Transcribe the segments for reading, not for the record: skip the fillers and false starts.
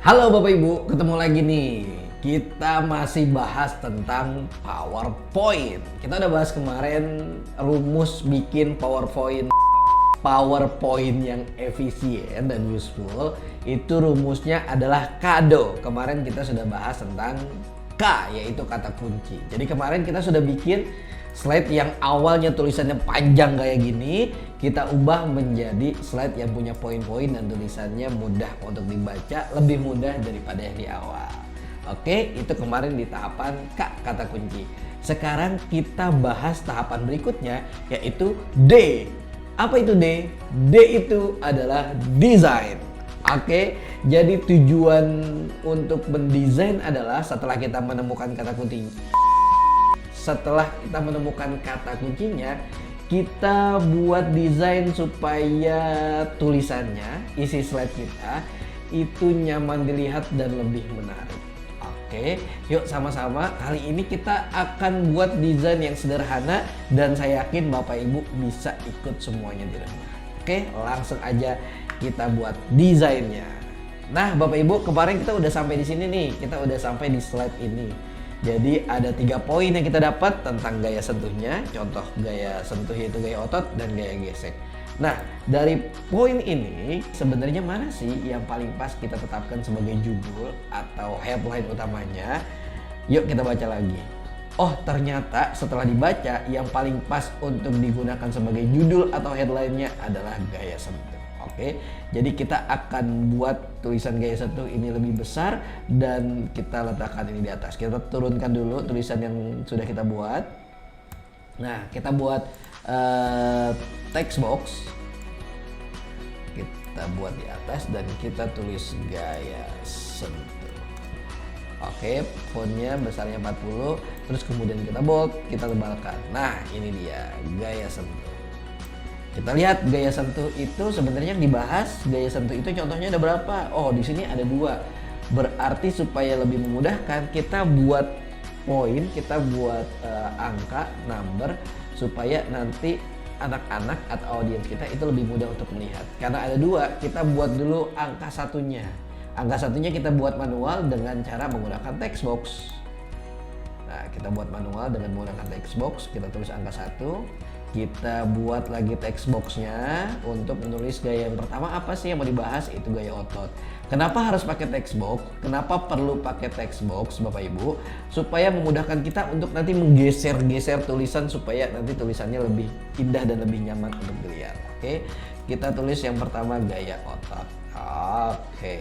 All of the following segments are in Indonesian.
Halo Bapak Ibu, ketemu lagi nih. Kita masih bahas tentang PowerPoint. Kita udah bahas kemarin rumus bikin PowerPoint yang efisien dan useful. Itu rumusnya adalah kado. Kemarin kita sudah bahas tentang K, yaitu kata kunci. Jadi kemarin kita sudah bikin slide yang awalnya tulisannya panjang kayak gini, kita ubah menjadi slide yang punya poin-poin dan tulisannya mudah untuk dibaca, lebih mudah daripada yang di awal. Oke, itu kemarin di tahapan K, kata kunci. Sekarang kita bahas tahapan berikutnya, yaitu D. Apa itu D? D itu adalah desain. Oke, jadi tujuan untuk mendesain adalah setelah kita menemukan kata kunci. Setelah kita menemukan kata kuncinya, kita buat desain supaya tulisannya, isi slide kita itu nyaman dilihat dan lebih menarik. Oke, yuk sama-sama. Kali ini kita akan buat desain yang sederhana dan saya yakin Bapak Ibu bisa ikut semuanya di rumah. Oke, langsung aja kita buat desainnya. Nah, Bapak Ibu, kemarin kita udah sampai di sini nih. Kita udah sampai di slide ini. Jadi ada 3 poin yang kita dapat tentang gaya sentuhnya. Contoh gaya sentuh yaitu gaya otot dan gaya gesek. Nah, dari poin ini sebenarnya mana sih yang paling pas kita tetapkan sebagai judul atau headline utamanya? Yuk kita baca lagi. Oh, ternyata setelah dibaca yang paling pas untuk digunakan sebagai judul atau headline-nya adalah gaya sentuh. Oke, jadi kita akan buat tulisan gaya sentuh ini lebih besar dan kita letakkan ini di atas. Kita turunkan dulu tulisan yang sudah kita buat. Nah, kita buat text box. Kita buat di atas dan kita tulis gaya sentuh. Oke, fontnya besarnya 40, terus kemudian kita bold, kita tebalkan. Nah, ini dia gaya sentuh. Kita lihat gaya sentuh itu sebenarnya dibahas. Gaya sentuh itu contohnya ada berapa? Oh, di sini ada 2. Berarti supaya lebih memudahkan kita buat poin, kita buat angka, number supaya nanti anak-anak atau audiens kita itu lebih mudah untuk melihat. Karena ada 2, kita buat dulu angka satunya. Angka satunya kita buat manual dengan cara menggunakan text box. Nah, kita buat manual dengan menggunakan text box, kita tulis angka 1. Kita buat lagi text boxnya untuk menulis gaya yang pertama apa sih yang mau dibahas, itu gaya otot. Kenapa harus pakai text box? Kenapa perlu pakai text box Bapak Ibu? Supaya memudahkan kita untuk nanti menggeser-geser tulisan supaya nanti tulisannya lebih indah dan lebih nyaman untuk dilihat. Oke, kita tulis yang pertama gaya otot. Oke,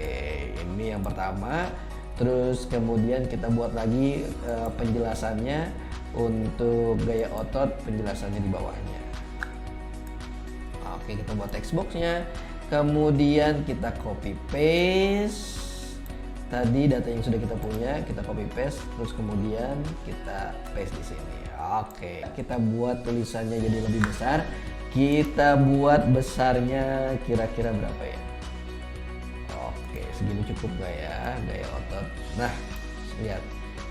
ini yang pertama. Terus kemudian kita buat lagi penjelasannya. Untuk gaya otot penjelasannya di bawahnya. Oke, kita buat text boxnya. Kemudian kita copy paste. Tadi data yang sudah kita punya kita copy paste. Terus kemudian kita paste di sini. Oke, kita buat tulisannya jadi lebih besar. Kita buat besarnya kira-kira berapa ya? Oke, segini cukup gak ya gaya otot. Nah, lihat.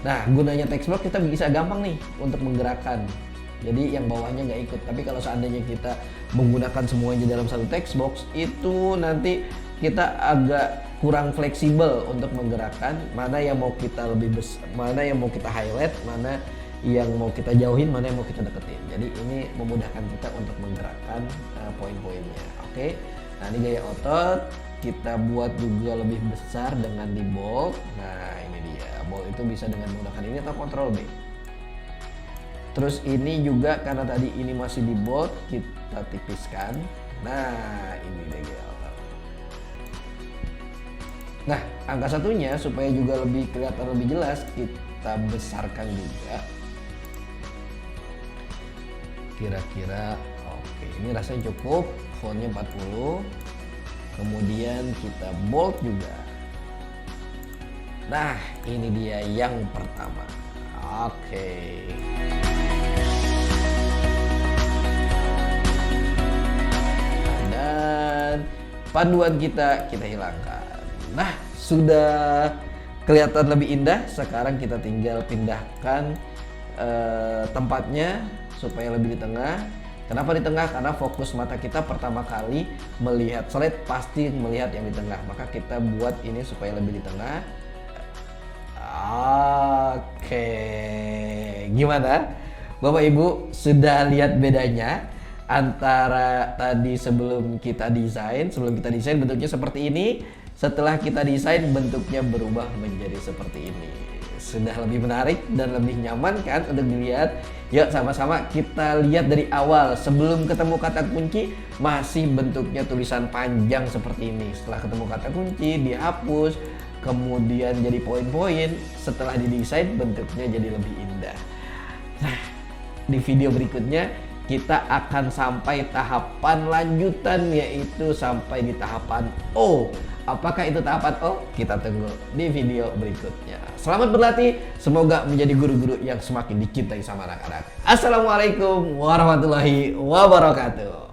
Nah, gunanya text box kita bisa gampang nih untuk menggerakkan. Jadi yang bawahnya nggak ikut. Tapi kalau seandainya kita menggunakan semuanya dalam satu text box, itu nanti kita agak kurang fleksibel untuk menggerakkan. Mana yang mau kita lebih besar, mana yang mau kita highlight, mana yang mau kita jauhin, mana yang mau kita deketin. Jadi ini memudahkan kita untuk menggerakkan poin-poinnya. Oke. Nah, ini gaya otot. Kita buat juga lebih besar dengan di bold. Nah, ini dia. Bold itu bisa dengan menggunakan ini atau Ctrl B. Terus ini juga karena tadi ini masih di bold, kita tipiskan. Nah, ini dia gaya otot. Nah, angka satunya supaya juga lebih kelihatan lebih jelas, kita besarkan juga. Kira-kira oke, ini rasanya cukup. Fontnya 40. Kemudian kita bold juga. Nah, ini dia yang pertama. Oke. Dan panduan kita hilangkan. Nah, sudah kelihatan lebih indah. Sekarang kita tinggal pindahkan tempatnya supaya lebih di tengah. Kenapa di tengah? Karena fokus mata kita pertama kali melihat slide pasti melihat yang di tengah. Maka kita buat ini supaya lebih di tengah. Oke, gimana? Bapak Ibu sudah lihat bedanya antara tadi sebelum kita desain bentuknya seperti ini, setelah kita desain bentuknya berubah menjadi seperti ini. Sudah lebih menarik dan lebih nyaman kan untuk dilihat? Yuk sama-sama kita lihat dari awal. Sebelum ketemu kata kunci masih bentuknya tulisan panjang seperti ini. Setelah ketemu kata kunci dihapus, kemudian jadi poin-poin. Setelah didesain bentuknya jadi lebih indah. Nah, di video berikutnya kita akan sampai tahapan lanjutan, yaitu sampai di tahapan O. Apakah itu tahapan O? Kita tunggu di video berikutnya. Selamat berlatih, semoga menjadi guru-guru yang semakin dicintai sama anak-anak. Assalamualaikum warahmatullahi wabarakatuh.